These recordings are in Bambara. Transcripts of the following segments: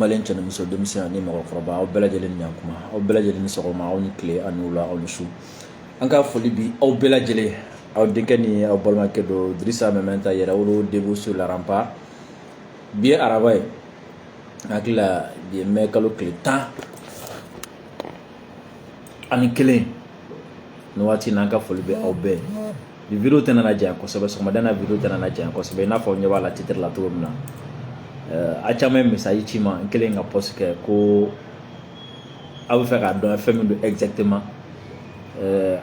malen cɛni muso denmisɛn ani mɔgɔkɔrɔba aw bɛɛ lajɛlen ni ɲankuma aw bɛɛ lajɛlen ni sɔgɔma aw ni tile ani wula aw ni su an ka foli bi aw bɛɛ lajɛlen aw denkɛ ni aw balimakɛ do Dirisa Mɛmɛnta Yɛrɛwolo Debout sur la Rempart bi ye araba ye hakili la bi ye mɛn kalo tile 10 ani 1 ni waati n'an ka foli bɛ aw bɛɛ bi video tɛna na janya kosɛbɛ sɔgɔmada na video tɛna na janya kosɛbɛ i n'a fɔ ɲɛ b'a la titre la cogo min na a caman ye message ci ma n kelen ka post kɛ ko aw bɛ fɛ k'a dɔn fɛn min don exactement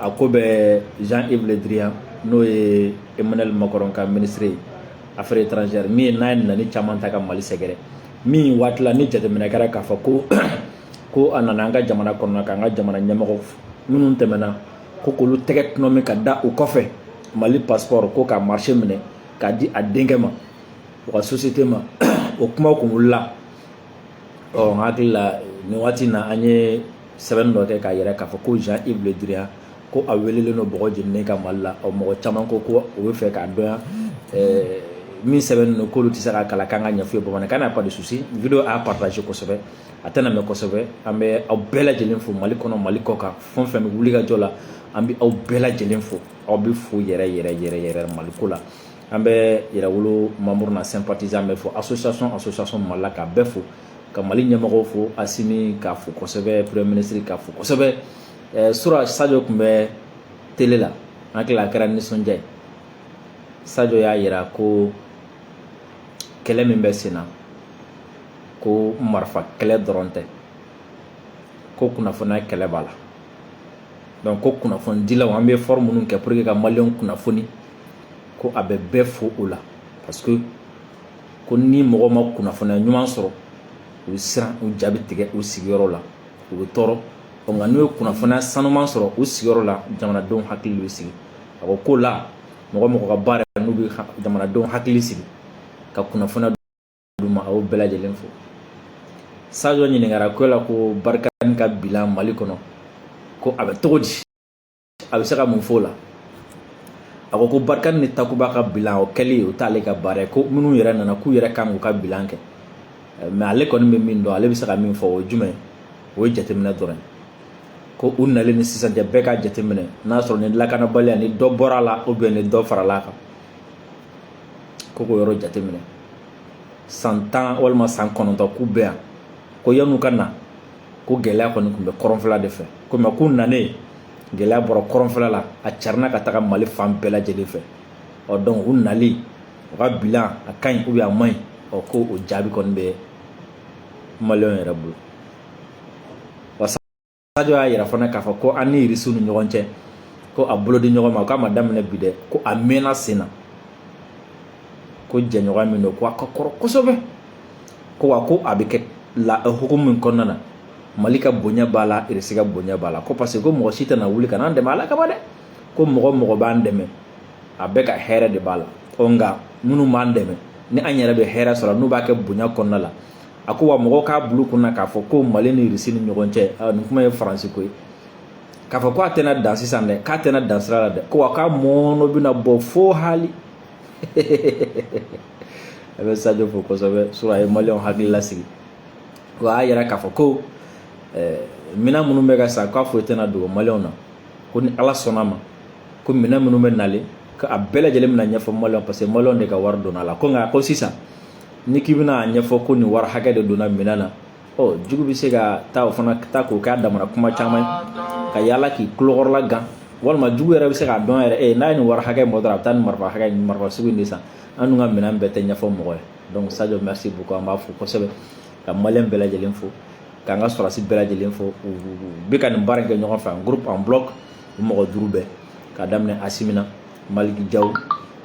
a ko bɛ Jean-Yves Le Drian n'o ye Emmanuel Macron ka ministre affaires étrangères min n'a ye nani caman ta ka Mali sɛgɛrɛ min waati la ni jateminɛ kɛra k'a fɔ ko a nana an ka jamana kɔnɔ k'an ka jamana ɲɛmɔgɔ minnu tɛmɛna ko k'olu tɛgɛ tunun ka da u kɔfɛ Mali passeport ko ka marché minɛ k'a di a denkɛ ma u ka société ma o kuma kun wulila n hakili la nin waati na an ye sɛbɛnni dɔ kɛ k'a yɛrɛ k'a fɔ ko Jean-Yves Le Drian ko a welelen don bɔgɔ jeninen ka Mali la mɔgɔ caman ko o bɛ fɛ k'a dɔn min sɛbɛnnen don k'olu tɛ se k'a kalan k'an ka ɲɛfɔ bamanankan n'a pas de souci video a partagé kosɛbɛ a tɛna mɛn kosɛbɛ an bɛ aw bɛɛ lajɛlen fo Mali kɔnɔ Mali kɔ kan fɛn fɛn bɛ wuli ka jɔ la an bɛ aw bɛɛ lajɛlen fo aw bɛ fo yɛrɛ Mali ko la an bɛ Yɛrɛwolo membre na sympathisant bɛ fo association Mali la k'a bɛɛ fo ka Mali ɲɛmɔgɔw fo Asimi k'a fo kosɛbɛ premier ministre k'a fo kosɛbɛ Sura Sadio tun bɛ télé la an hakili la a kɛra nisɔndiya ye Sadio y'a yira ko kɛlɛ min bɛ sen na ko marifa kɛlɛ dɔrɔn tɛ ko kunnafoniya kɛlɛ b'a la donc ko kunnafoni dilaw an bɛ effort minnu kɛ pour que ka maliyɛnw kunnafoni ko a bɛ bɛɛ fo o la parce que ko ni mɔgɔ ma kunnafoniya ɲuman sɔrɔ u bɛ siran u ja bɛ tigɛ u sigiyɔrɔ la u bɛ tɔɔrɔ nka n'u ye kunnafoniya sanuman sɔrɔ u sigiyɔrɔ la jamanadenw hakili bɛ sigi a ko ko la mɔgɔ ka baara n'u bɛ jamanadenw hakili sigi ka kunnafoniya d'u ma a y'o bɛɛ lajɛlen fo Sadio ɲininkara ko la ko Barikani ka bilan Mali kɔnɔ ko a bɛ cogo di a bɛ se ka mun fɔ o la a ko Barikani ni Takuba ka bilan o kɛli o t'ale ka baara ye ko minnu yɛrɛ nana k'u yɛrɛ kan k'u ka bilan kɛ mais ale kɔni bɛ min dɔn ale bɛ se ka min fɔ o ye jumɛn o ye jateminɛ dɔrɔn ko u nalen ni sisan cɛ bɛɛ ka jateminɛ n'a sɔrɔ ni lakanabaliya ni dɔ bɔra la ou bien ni dɔ farala kan ko k'o yɔrɔ jateminɛ san 10 walima san 9 k'u bɛ yan ko yan'u ka na ko gɛlɛya kɔni tun bɛ kɔrɔnfɛla de fɛ ko mais k'u nanen gɛlɛya bɔra kɔrɔnfɛla la a carina ka taga Mali fan bɛɛ lajɛlen fɛ donc u nali u ka bilan a ka ɲi ou bien a man ɲi ko o jaabi kɔni bɛ maliyɛnw yɛrɛ bolo wa Sadio y'a yira fana k'a fɔ ko an ni Irisiw ni ɲɔgɔn cɛ ko a bolo di ɲɔgɔn ma k'a ma daminɛ bi dɛ ko a mɛnna sen na ko jɛɲɔgɔn min don ko a ka kɔrɔ kosɛbɛ ko wa ko a bɛ kɛ hukumu min kɔnɔna na Mali ka bonya b'a la Irisi ka bonya b'a la ko parce que ko mɔgɔ si tɛna wuli ka n'an dɛmɛ ala kama dɛ ko mɔgɔ b'an dɛmɛ a bɛɛ ka hɛrɛ de b'a la nka minnu b'an dɛmɛ ni an yɛrɛ bɛ hɛrɛ sɔrɔ n'u b'a kɛ bonya kɔnɔna la a ko wa mɔgɔw k'a bulu kunna k'a fɔ ko Mali ni Irisi ni ɲɔgɔn cɛ nin kuma ye faransi ko ye k'a fɔ ko a tɛna dan sisan dɛ k'a tɛna dan sira la dɛ ko wa k'a mɔɔnɔ bɛna bɔ fo hali a bɛ Sadio fo kosɛbɛ sura ye maliyɛnw hakili lasigi wa a yɛrɛ k'a fɔ ko minɛn minnu bɛ ka san k'a foyi tɛna dogo maliyɛnw na ko ni ala sɔnna ma ko minɛn minnu bɛ nalen ko a bɛɛ lajɛlen bɛna ɲɛfɔ maliyɛnw parce que maliyɛnw de ka wari donna a la ko nka ko sisan ni k'i bɛna ɲɛfɔ ko nin wari hakɛ de donna minɛn na jugu bɛ se ka taa o fana taa k'o k'a damana kuma caman ye ka yaala k'i tulokɔrɔla gan walima jugu yɛrɛ bɛ se k'a dɔn yɛrɛ n'a ye nin wari hakɛ bɔ dɔrɔn a bɛ taa nin marifa sugu in de san an dun ka minɛn bɛɛ tɛ ɲɛfɔ mɔgɔ ye donc Sadio merci beaucoup an b'a fo kosɛbɛ ka maliyɛn bɛɛ lajɛlen fo k'an ka sɔrɔdasi bɛɛ lajɛlen fo u bɛ ka nin baara in kɛ ɲɔgɔn fɛ en groupe en bloc u mɔgɔ 5 bɛɛ k'a daminɛ Asimina Maliki Diaw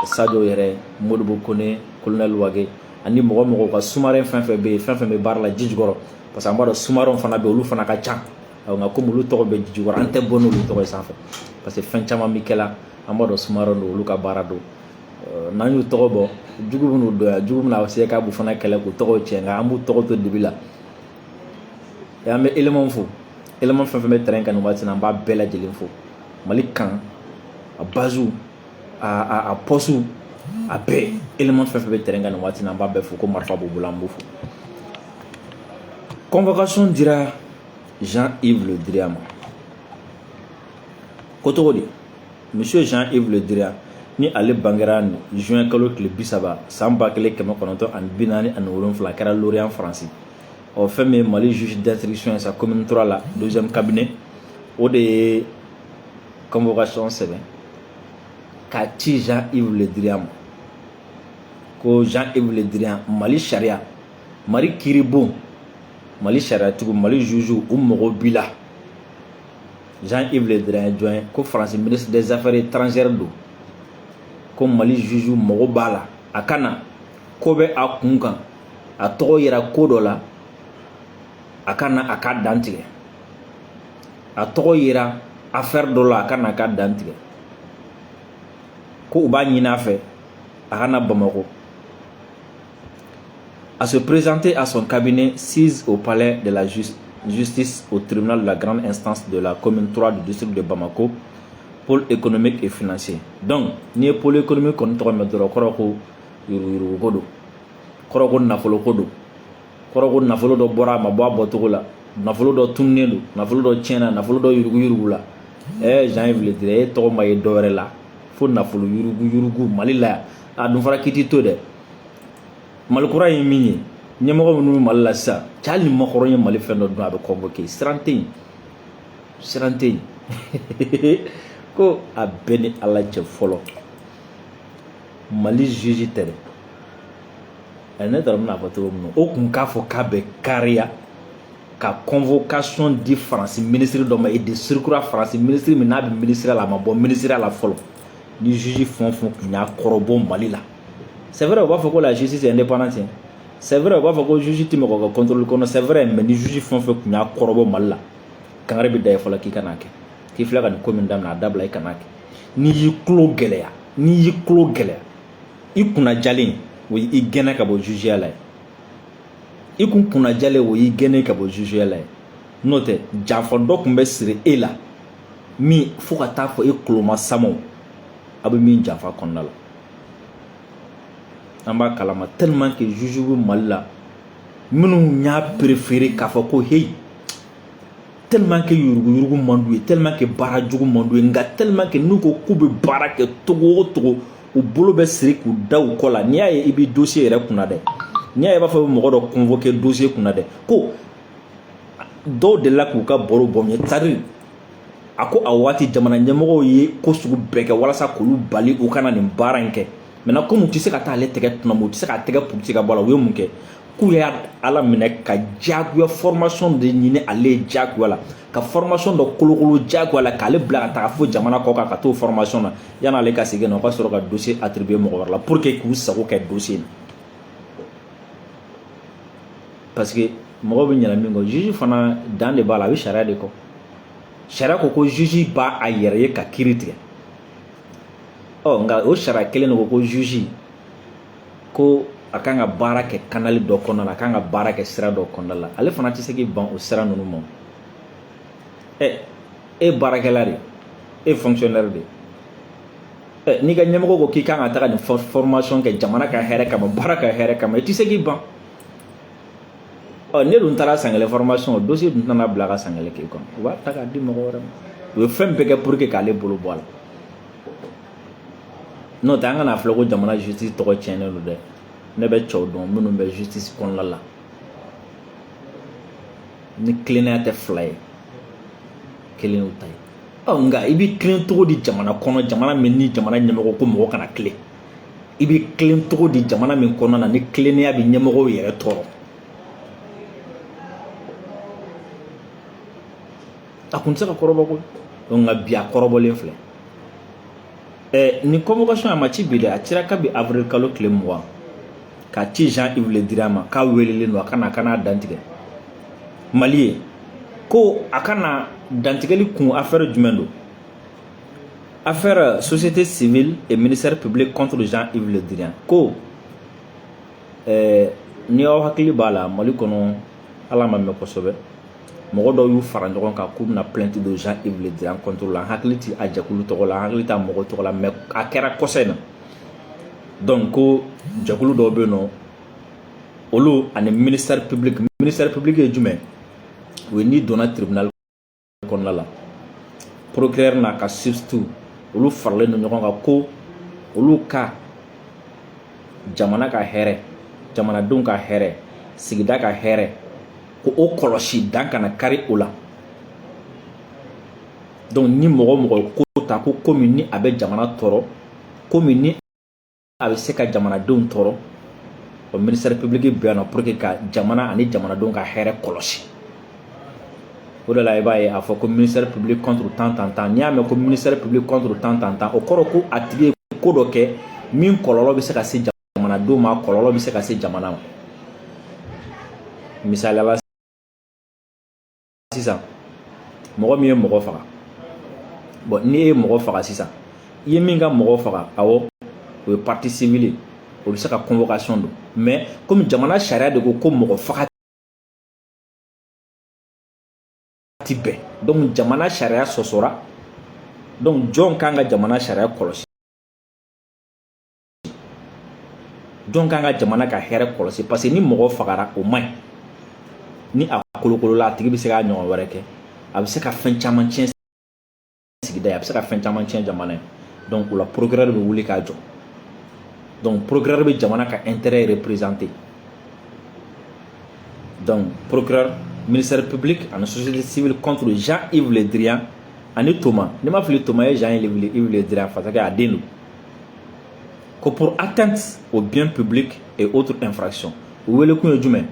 Sadio yɛrɛ Modibo Kone colonel Wage ani mɔgɔ ka sous-marin fɛn fɛn bɛ baara la ji jukɔrɔ parce que an b'a dɔn sous-marin fana bɛ olu fana ka ca nka komi olu tɔgɔ bɛ ji jukɔrɔ an tɛ bɔ n'olu tɔgɔ ye sanfɛ parce que fɛn caman bɛ kɛ la an b'a dɔn sous-marin don olu ka baara don n'an y'u tɔgɔ bɔ jugu bɛn'u dɔn yan jugu bɛna se k'a b'u fana kɛlɛ k'u tɔgɔw tiɲɛ nka an b'u tɔgɔ to dibi la an bɛ élément fo élément fɛn fɛn bɛ terrain kan nin waati na an b'a bɛɛ lajɛlen fo Mali kan a base a poste a bɛɛ élément fɛn fɛn bɛ terrain kan nin waati na an b'a bɛɛ fo ko marifa b'u bolo an b'u fo convocation dira Jean-Yves Le Drian ma. Ko togo di monsieur Jean-Yves Le Drian ni ale bangera juin kalo tile 30 san 1947 kɛra Lorient France o fɛn min Mali juge d'instruction sa commune 3 la deuxième cabinet o de ye convocation sɛbɛn ka ci Jean-Yves Le Drian ma ko Jean-Yves Le Drian Mali charia Mali kiribon Mali charia tigiw Mali juge u mɔgɔ bila Jean-Yves Le Drian joint ko France ministre des affaires étrangères do ko Mali juge mɔgɔ b'a la a kana ko bɛ a kun kan a tɔgɔ yira ko dɔ la a kana a ka dan tigɛ a tɔgɔ yira affaire dɔ la a kana a ka dan tigɛ ko u b'a ɲini a fɛ a kana Bamako à se présenter à son cabinet 6 au palais de la justice au tribunal de la grande instance de la commune 3 du district de Bamako, pôle économique et financier. Donc, ni ye pôle économique kɔni tɔgɔ mɛn dɔrɔn kɔrɔ ko yurugu ko don, kɔrɔ ko nafolo ko don, kɔrɔ ko nafolo dɔ bɔra a ma bɔ a bɔcogo la, nafolo dɔ tununnen don, nafolo dɔ tiɲɛna, nafolo dɔ yurugu la. Jean-Yves Le Drian e tɔgɔ ma ye dɔwɛrɛ la fo nafolo yurugu Mali la yan a dun fara k'i t'i to dɛ. Mali kura ye min ye ɲɛmɔgɔ minnu bɛ Mali la sisan cɛ hali ni makɔrɔ ye Mali fɛn dɔ dun a bɛ convoqué siran tɛ yen ko a bɛɛ ni Ala cɛ fɔlɔ Mali juge tɛ dɛ ne taara bɛna fɔ cogo min na o kun k'a fɔ k'a bɛ kariya ka convocation di France ministre dɔ ma et de surcroît France ministre min n'a bɛ ministère la a ma bɔ ministère la fɔlɔ ni juge fɛn o fɛn kun y'a kɔrɔbɔ Mali la. C'est vrai, on va faire que la justice est indépendante. C'est vrai, on va faire que le juge est contrôle. C'est vrai, mais les juges font que nous avons corroboré mal là. Quand on a dit qu'il faut qu'il y ait qui fait que nous commune d'âme à d'abord il y a ni y clos gelea, ni y clos gelea. Il kuna jalé, oui, il gagne qu'à vous juger là. Il kuna jalé, oui, il gagne qu'à vous juger là. Notez, Jaffa donc me serait là. Mi faut que ta faut il clos ma samo. Abu mi Jaffa qu'on a là. Amba kalama tellement que juge Mali la minnu y'a préféré k'a fɔ ko hey tellement que yurugu man d'u ye tellement que baara jugu man d'u ye nka tellement que n'u ko k'u bɛ baara kɛ togo o togo u bolo bɛ siri k'u da u kɔ la n'i y'a ye i bɛ dossier yɛrɛ kunna dɛ n'i y'a ye i b'a fɔ mɔgɔ dɔ convoqué dossier kunna dɛ ko dɔw delila k'u ka baro bɔ min ye c'est-à-dire a ko a waati jamana ɲɛmɔgɔw ye ko sugu bɛɛ kɛ walasa k'olu bali u kana nin baara in kɛ. Maintenant, comme tu sais que tu as les têtes, tu sais que tu as politique à boire, oui, qu'il y a à la minute que Jaguar formation de Nine aller Jaguar la, que formation de Kolokolo Jaguar la, qu'elle blague à faux Jamana Koka, qu'à toute formation là, il y en a les cas qui n'ont pas sur le dossier attribué mon là, pour que vous sachiez quel dossier. Parce que moi, je suis juge fana dans les balles, oui, charia de quoi. Charia koko juge ba a yere ka kirite. Oh, nga o charia kelen ko juge ko akanga baara kɛ canal dɔ kɔnɔ la, akanga baara kɛ sira dɔ kɔnɔ la. Ale fana tɛ se k'i ban o sira ninnu ma. E baarakɛla de, e fonctionnaire de. N'i ka ɲɛmɔgɔ ko k'i kan ka taga nin formation kɛ jamana ka hɛrɛ kama, baara ka hɛrɛ kama, i tɛ se k'i ban. Ne dun taara san kelen formation, o dossier dun tɛna bila ka san kelen kɛ kɔnɔ. U b'a ta k'a di mɔgɔ wɛrɛ ma. U ye fɛn bɛɛ kɛ pour que k'ale bolo bɔ a la. N'o tɛ an kana filɛ ko jamana justice tɔgɔ tiɲɛnen don dɛ. Ne bɛ cɛw dɔn minnu bɛ justice kɔnɔna la. Ni kilennenya tɛ fila ye, kelen y'u ta ye. Nka i bɛ kilen cogo di jamana kɔnɔ, jamana min ni jamana ɲɛmɔgɔ ko mɔgɔ kana kilen. I bɛ kilen cogo di jamana min kɔnɔna na ni kilennenya bɛ ɲɛmɔgɔw yɛrɛ tɔɔrɔ. A kun tɛ se ka kɔrɔbɔ koyi. Nka bi a kɔrɔbɔlen filɛ. Ni convocation a ma ci bi dɛ, a cira kabi avril kalo tile 20 k'a ci Jean-Yves Le Drian ma k'a welelen don a kana dantigɛ. Mali ye ko a kana dantigɛli kun affaire jumɛn don? Affaire société civile et ministère public contre Jean-Yves Le Drian. Ko ni aw hakili b'a la Mali kɔnɔ ala ma mɛn kosɛbɛ. Mɔgɔ dɔw y'u fara ɲɔgɔn kan k'u bɛna plainte de Jean-Yves Le Drian contre la, hakili tɛ a jɛkulu tɔgɔ la, hakili t'a mɔgɔ tɔgɔ la, mais a kɛra kɔsɛ in na. Donc ko jɛkulu dɔw bɛ yen nɔ olu ani ministère public ye jumɛn o ye ni donna tribunal kɔnɔna la procureur n'a ka substitut olu faralen don ɲɔgɔn kan ko olu ka jamana ka hɛrɛ jamanadenw ka hɛrɛ sigida ka hɛrɛ ko o kɔlɔsi dan kana kari o la donc ni mɔgɔ ko ta ko komi ni a bɛ jamana tɔɔrɔ komi ni a bɛ se ka jamanadenw tɔɔrɔ o ministère public bɛ yan nɔ pour que ka jamana ani jamanadenw ka hɛrɛ kɔlɔsi o de la i b'a ye a fɔ ko ministère public contre tant n'i y'a mɛn ko ministère public contre tant o kɔrɔ ko a tigi ye ko dɔ kɛ min kɔlɔlɔ bɛ se ka se jamanadenw ma kɔlɔlɔ bɛ se ka se jamana ma misaliya la sisan mɔgɔ min ye mɔgɔ faga bon n'i ye mɔgɔ faga sisan i ye min ka mɔgɔ faga awɔ o ye partie civile o bɛ se ka convocation don mais comme jamana sariya de ko mɔgɔ faga ti bɛn donc jamana sariya sɔsɔra donc jɔn kan ka jamana sariya kɔlɔsi jɔn kan ka jamana ka hɛrɛ kɔlɔsi parce que ni mɔgɔ fagara o man ɲi ni a kolokolola a tigi bɛ se ka ɲɔgɔn wɛrɛ kɛ a bɛ se ka fɛn caman tiɲɛ sigida ye a bɛ se ka fɛn caman tiɲɛ jamana ye donc o la procureur bɛ wuli k'a jɔ donc procureur bɛ jamana ka intérêt représenter donc procureur ministère public ani société civile contre Jean-Yves Le Drian ani Thomas ni ma fili Thomas ye Jean-Yves Le Drian parce que a den don ko pour atteinte au bien public et autres infractions o wele kun ye jumɛn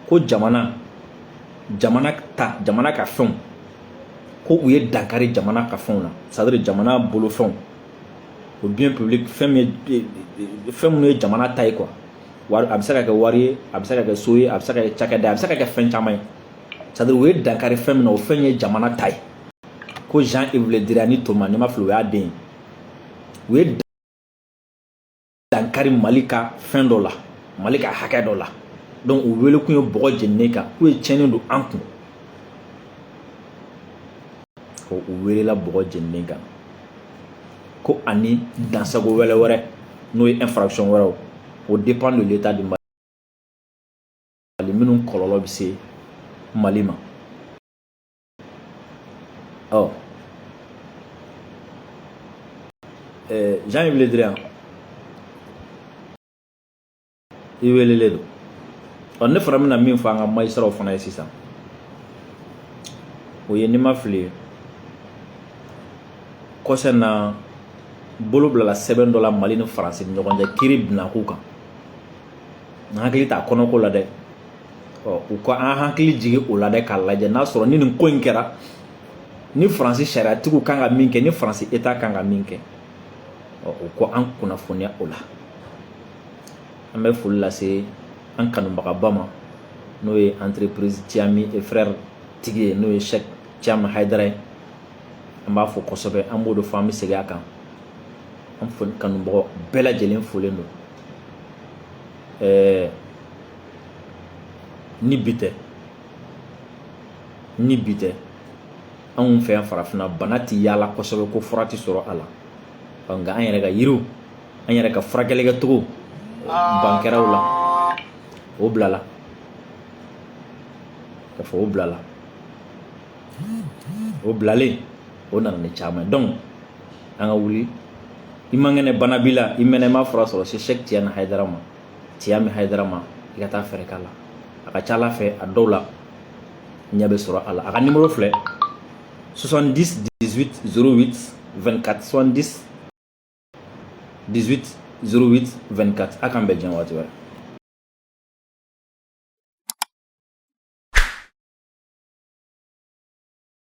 ko jamana ka fɛnw ko u ye dankari jamana ka fɛnw na c'est à dire jamana bolofɛnw o bien public fɛn minnu ye jamana ta ye quoi a bɛ se ka kɛ wari ye a bɛ se ka kɛ so ye a bɛ se ka kɛ cakɛda a bɛ se ka kɛ fɛn caman ye c'est à dire u ye dankari fɛn min na o fɛn ye jamana ta ye ko Jean-Yves Le Drian ni Thomas ni ma fili o y'a den ye u ye dankari Mali ka fɛn dɔ la Mali ka hakɛ dɔ la donc u wele kun ye bɔgɔ jeninen kan k'u ye tiɲɛni don an kun ko u welela bɔgɔ jeninen kan ko ani dansago wɛrɛ n'o ye infraction wɛrɛw o dépend de l'état du Mali minnu kɔlɔlɔ bɛ se Mali ma Jean-Yves Le Drian i welelen don ne fana bɛna min fɔ an ka magistraw fana ye sisan o ye ni ma fili kɔsɛn na bolo bilala sɛbɛn dɔ la Mali ni Faransi ni ɲɔgɔn cɛ kiiri binakun kan n hakili t'a kɔnɔko la dɛ u ko an hakili jigin o la dɛ k'a lajɛ n'a sɔrɔ ni nin ko in kɛra ni Faransi sariyatigiw kan ka min kɛ ni Faransi État kan ka min kɛ u ko an kunnafoniya o la an bɛ foli lase an kanubagaba ma n'o ye entreprise Thiami et frère tigi ye n'o ye Cheikh Thiam Haidara ye an b'a fɔ kosɛbɛ an b'o de fɔ an bɛ segin a kan an kanubagaw bɛɛ lajɛlen folen don ni bi tɛ anw fɛ yan farafinna bana ti yaala kosɛbɛ ko fura ti sɔrɔ a la nka an yɛrɛ ka yiriw an yɛrɛ ka furakɛlikɛcogo bankɛraw la o bilala ka fɔ o bilala o bilalen o nana ni caman donc an ka wuli i man kɛnɛ bana b'i la i mɛnɛ i ma fura sɔrɔ se Cheikh Thiami Haidara ma i ka taa fɛɛrɛ k'a la a ka ca Ala fɛ a dɔw la ɲɛ bɛ sɔrɔ a la a ka numéro filɛ 70 18 08 24 70 18 08 24 a k'an bɛn diɲɛ waati wɛrɛ